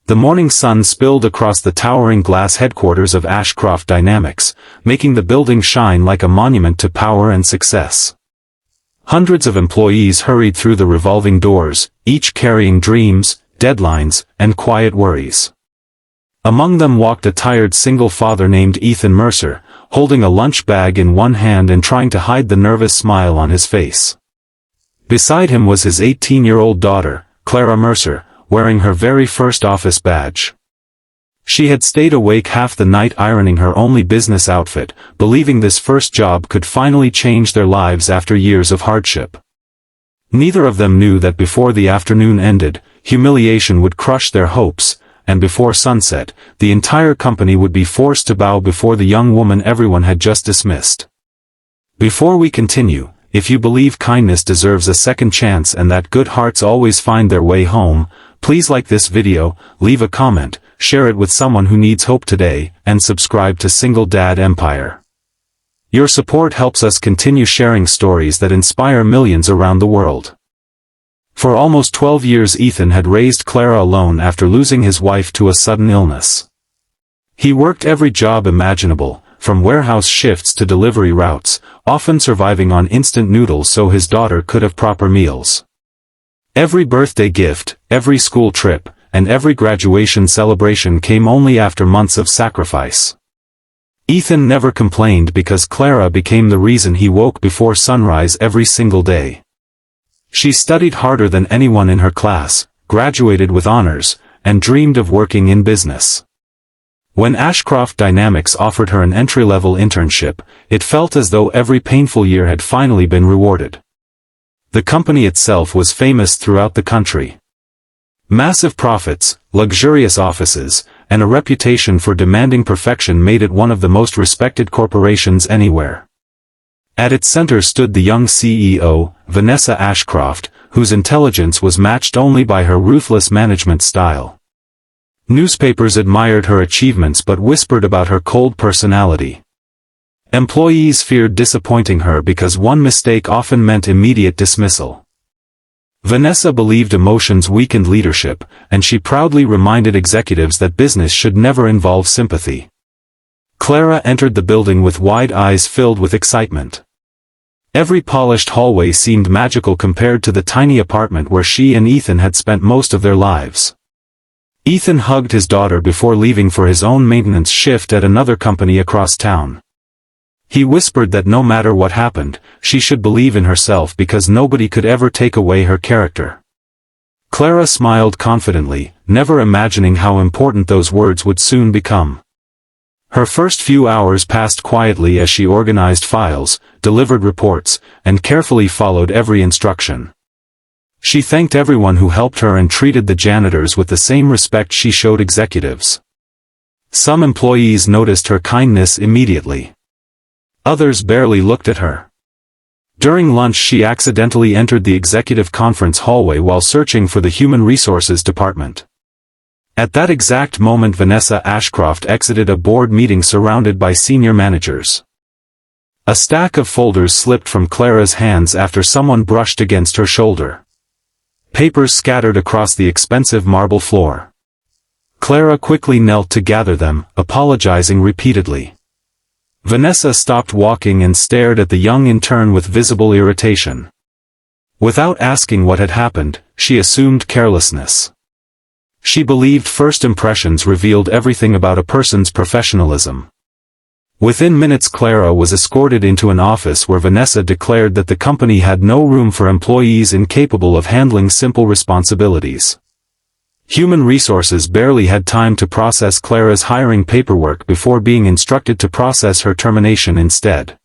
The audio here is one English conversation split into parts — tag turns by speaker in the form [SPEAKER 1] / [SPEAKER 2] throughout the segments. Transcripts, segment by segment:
[SPEAKER 1] The morning sun spilled across the towering glass headquarters of Ashcroft Dynamics, making the building shine like a monument to power and success. Hundreds of employees hurried through the revolving doors, each carrying dreams, deadlines, and quiet worries. Among them walked a tired single father named Ethan Mercer, holding a lunch bag in one hand and trying to hide the nervous smile on his face. Beside him was his 18-year-old daughter, Clara Mercer, wearing her very first office badge. She had stayed awake half the night ironing her only business outfit, believing this first job could finally change their lives after years of hardship. Neither of them knew that before the afternoon ended, humiliation would crush their hopes, and before sunset, the entire company would be forced to bow before the young woman everyone had just dismissed. Before we continue, if you believe kindness deserves a second chance and that good hearts always find their way home, please like this video, leave a comment, share it with someone who needs hope today, and subscribe to Single Dad Empire. Your support helps us continue sharing stories that inspire millions around the world. For almost 12 years Ethan had raised Clara alone after losing his wife to a sudden illness. He worked every job imaginable, from warehouse shifts to delivery routes, often surviving on instant noodles so his daughter could have proper meals. Every birthday gift, every school trip, and every graduation celebration came only after months of sacrifice. Ethan never complained because Clara became the reason he woke before sunrise every single day. She studied harder than anyone in her class, graduated with honors, and dreamed of working in business. When Ashcroft Dynamics offered her an entry-level internship, it felt as though every painful year had finally been rewarded. The company itself was famous throughout the country. Massive profits, luxurious offices, and a reputation for demanding perfection made it one of the most respected corporations anywhere. At its center stood the young CEO, Vanessa Ashcroft, whose intelligence was matched only by her ruthless management style. Newspapers admired her achievements but whispered about her cold personality. Employees feared disappointing her because one mistake often meant immediate dismissal. Vanessa believed emotions weakened leadership, and she proudly reminded executives that business should never involve sympathy. Clara entered the building with wide eyes filled with excitement. Every polished hallway seemed magical compared to the tiny apartment where she and Ethan had spent most of their lives. Ethan hugged his daughter before leaving for his own maintenance shift at another company across town. He whispered that no matter what happened, she should believe in herself because nobody could ever take away her character. Clara smiled confidently, never imagining how important those words would soon become. Her first few hours passed quietly as she organized files, delivered reports, and carefully followed every instruction. She thanked everyone who helped her and treated the janitors with the same respect she showed executives. Some employees noticed her kindness immediately. Others barely looked at her. During lunch she accidentally entered the executive conference hallway while searching for the Human Resources department. At that exact moment Vanessa Ashcroft exited a board meeting surrounded by senior managers. A stack of folders slipped from Clara's hands after someone brushed against her shoulder. Papers scattered across the expensive marble floor. Clara quickly knelt to gather them, apologizing repeatedly. Vanessa stopped walking and stared at the young intern with visible irritation. Without asking what had happened, she assumed carelessness. She believed first impressions revealed everything about a person's professionalism. Within minutes Clara was escorted into an office where Vanessa declared that the company had no room for employees incapable of handling simple responsibilities. Human Resources barely had time to process Clara's hiring paperwork before being instructed to process her termination instead.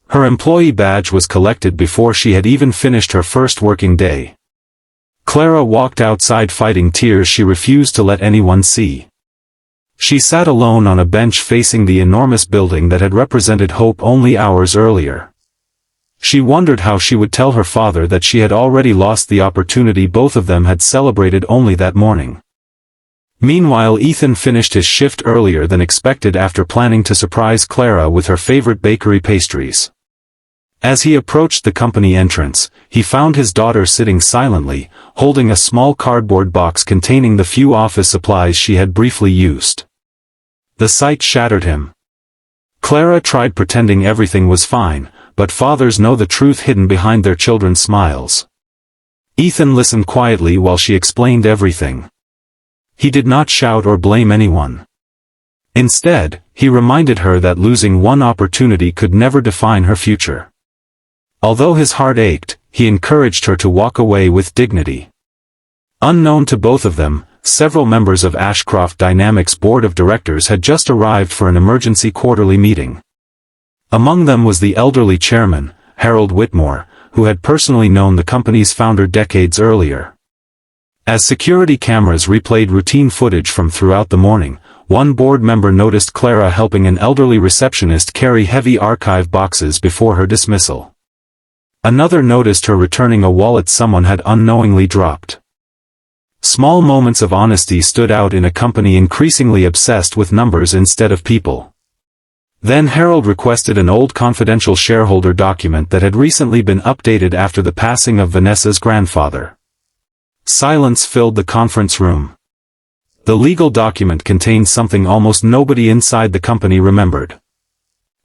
[SPEAKER 1] Her employee badge was collected before she had even finished her first working day. Clara walked outside fighting tears she refused to let anyone see. She sat alone on a bench facing the enormous building that had represented hope only hours earlier. She wondered how she would tell her father that she had already lost the opportunity both of them had celebrated only that morning. Meanwhile Ethan finished his shift earlier than expected after planning to surprise Clara with her favorite bakery pastries. As he approached the company entrance, he found his daughter sitting silently, holding a small cardboard box containing the few office supplies she had briefly used. The sight shattered him. Clara tried pretending everything was fine, but fathers know the truth hidden behind their children's smiles. Ethan listened quietly while she explained everything. He did not shout or blame anyone. Instead, he reminded her that losing one opportunity could never define her future. Although his heart ached, he encouraged her to walk away with dignity. Unknown to both of them, several members of Ashcroft Dynamics' board of directors had just arrived for an emergency quarterly meeting. Among them was the elderly chairman, Harold Whitmore, who had personally known the company's founder decades earlier. As security cameras replayed routine footage from throughout the morning, one board member noticed Clara helping an elderly receptionist carry heavy archive boxes before her dismissal. Another noticed her returning a wallet someone had unknowingly dropped. Small moments of honesty stood out in a company increasingly obsessed with numbers instead of people. Then Harold requested an old confidential shareholder document that had recently been updated after the passing of Vanessa's grandfather. Silence filled the conference room. The legal document contained something almost nobody inside the company remembered.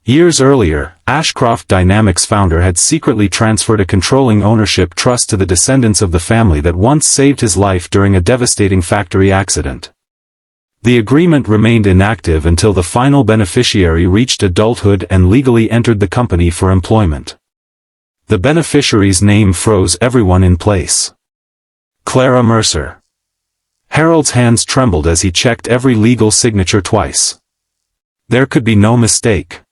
[SPEAKER 1] Years earlier, Ashcroft Dynamics founder had secretly transferred a controlling ownership trust to the descendants of the family that once saved his life during a devastating factory accident. The agreement remained inactive until the final beneficiary reached adulthood and legally entered the company for employment. The beneficiary's name froze everyone in place. Clara Mercer. Harold's hands trembled as he checked every legal signature twice. There could be no mistake.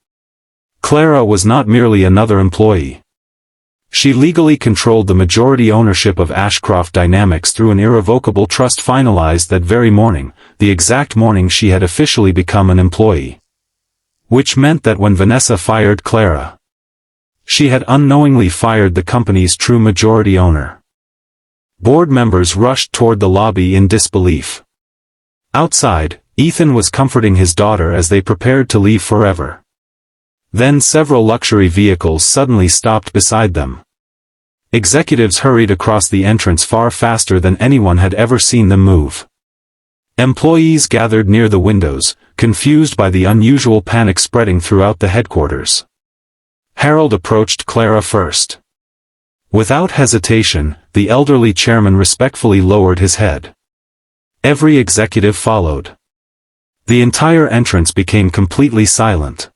[SPEAKER 1] Clara was not merely another employee. She legally controlled the majority ownership of Ashcroft Dynamics through an irrevocable trust finalized that very morning, the exact morning she had officially become an employee. Which meant that when Vanessa fired Clara, she had unknowingly fired the company's true majority owner. Board members rushed toward the lobby in disbelief. Outside, Ethan was comforting his daughter as they prepared to leave forever. Then several luxury vehicles suddenly stopped beside them. Executives hurried across the entrance far faster than anyone had ever seen them move. Employees gathered near the windows, confused by the unusual panic spreading throughout the headquarters. Harold approached Clara first. Without hesitation, the elderly chairman respectfully lowered his head. Every executive followed. The entire entrance became completely silent.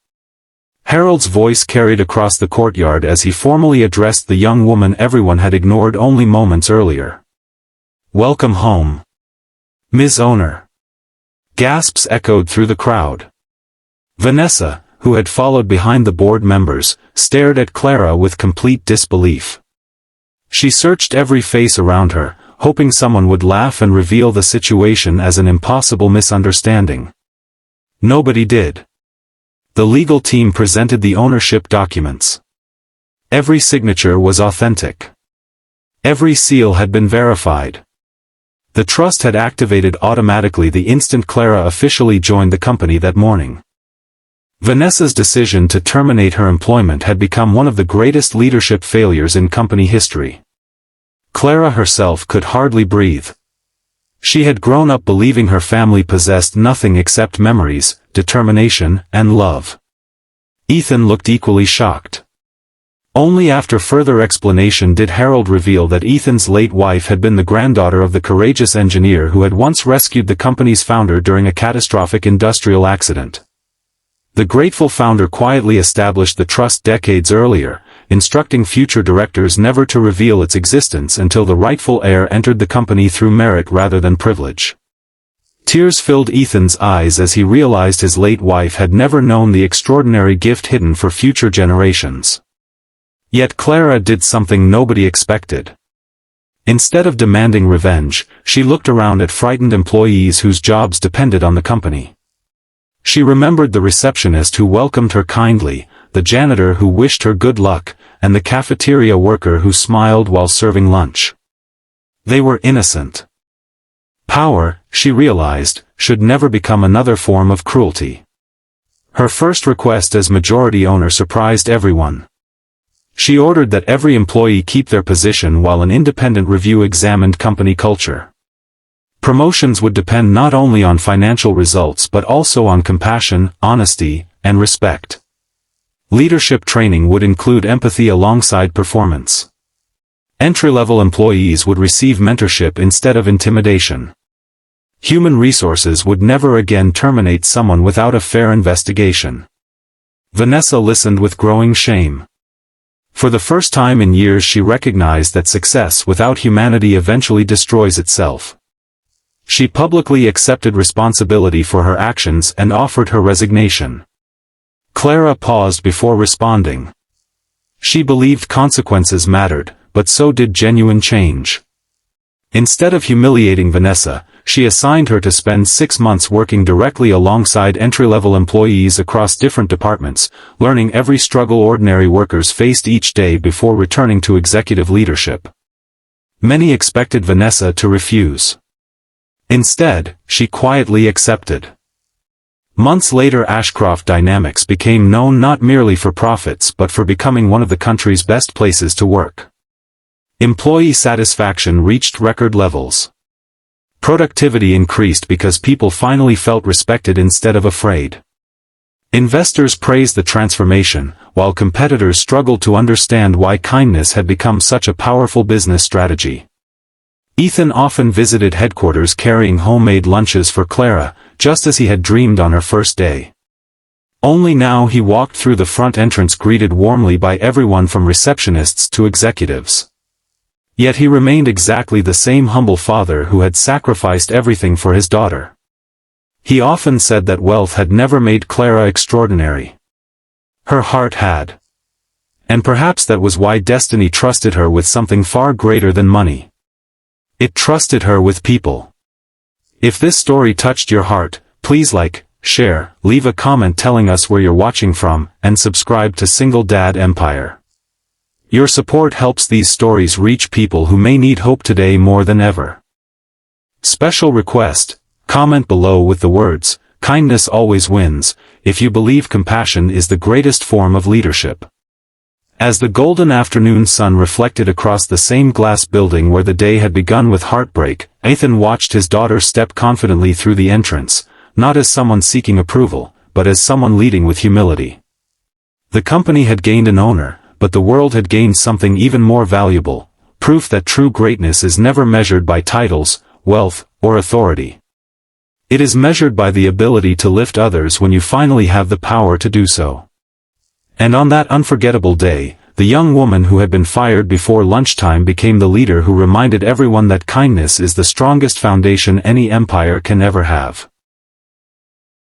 [SPEAKER 1] Harold's voice carried across the courtyard as he formally addressed the young woman everyone had ignored only moments earlier. "Welcome home, Ms. Owner." Gasps echoed through the crowd. Vanessa, who had followed behind the board members, stared at Clara with complete disbelief. She searched every face around her, hoping someone would laugh and reveal the situation as an impossible misunderstanding. Nobody did. The legal team presented the ownership documents. Every signature was authentic. Every seal had been verified. The trust had activated automatically the instant Clara officially joined the company that morning. Vanessa's decision to terminate her employment had become one of the greatest leadership failures in company history. Clara herself could hardly breathe. She had grown up believing her family possessed nothing except memories, determination, and love. Ethan looked equally shocked. Only after further explanation did Harold reveal that Ethan's late wife had been the granddaughter of the courageous engineer who had once rescued the company's founder during a catastrophic industrial accident. The grateful founder quietly established the trust decades earlier, instructing future directors never to reveal its existence until the rightful heir entered the company through merit rather than privilege. Tears filled Ethan's eyes as he realized his late wife had never known the extraordinary gift hidden for future generations. Yet Clara did something nobody expected. Instead of demanding revenge, she looked around at frightened employees whose jobs depended on the company. She remembered the receptionist who welcomed her kindly, the janitor who wished her good luck, and the cafeteria worker who smiled while serving lunch. They were innocent. Power, she realized, should never become another form of cruelty. Her first request as majority owner surprised everyone. She ordered that every employee keep their position while an independent review examined company culture. Promotions would depend not only on financial results but also on compassion, honesty, and respect. Leadership training would include empathy alongside performance. Entry-level employees would receive mentorship instead of intimidation. Human resources would never again terminate someone without a fair investigation. Vanessa listened with growing shame. For the first time in years she recognized that success without humanity eventually destroys itself. She publicly accepted responsibility for her actions and offered her resignation. Clara paused before responding. She believed consequences mattered, but so did genuine change. Instead of humiliating Vanessa, she assigned her to spend 6 months working directly alongside entry-level employees across different departments, learning every struggle ordinary workers faced each day before returning to executive leadership. Many expected Vanessa to refuse. Instead, she quietly accepted. Months later, Ashcroft Dynamics became known not merely for profits but for becoming one of the country's best places to work. Employee satisfaction reached record levels. Productivity increased because people finally felt respected instead of afraid. Investors praised the transformation, while competitors struggled to understand why kindness had become such a powerful business strategy. Ethan often visited headquarters carrying homemade lunches for Clara, just as he had dreamed on her first day. Only now he walked through the front entrance greeted warmly by everyone from receptionists to executives. Yet he remained exactly the same humble father who had sacrificed everything for his daughter. He often said that wealth had never made Clara extraordinary. Her heart had. And perhaps that was why destiny trusted her with something far greater than money. It trusted her with people. If this story touched your heart, please like, share, leave a comment telling us where you're watching from, and subscribe to Single Dad Empire. Your support helps these stories reach people who may need hope today more than ever. Special request: comment below with the words, "Kindness always wins," if you believe compassion is the greatest form of leadership. As the golden afternoon sun reflected across the same glass building where the day had begun with heartbreak, Ethan watched his daughter step confidently through the entrance, not as someone seeking approval, but as someone leading with humility. The company had gained an owner, but the world had gained something even more valuable, proof that true greatness is never measured by titles, wealth, or authority. It is measured by the ability to lift others when you finally have the power to do so. And on that unforgettable day, the young woman who had been fired before lunchtime became the leader who reminded everyone that kindness is the strongest foundation any empire can ever have.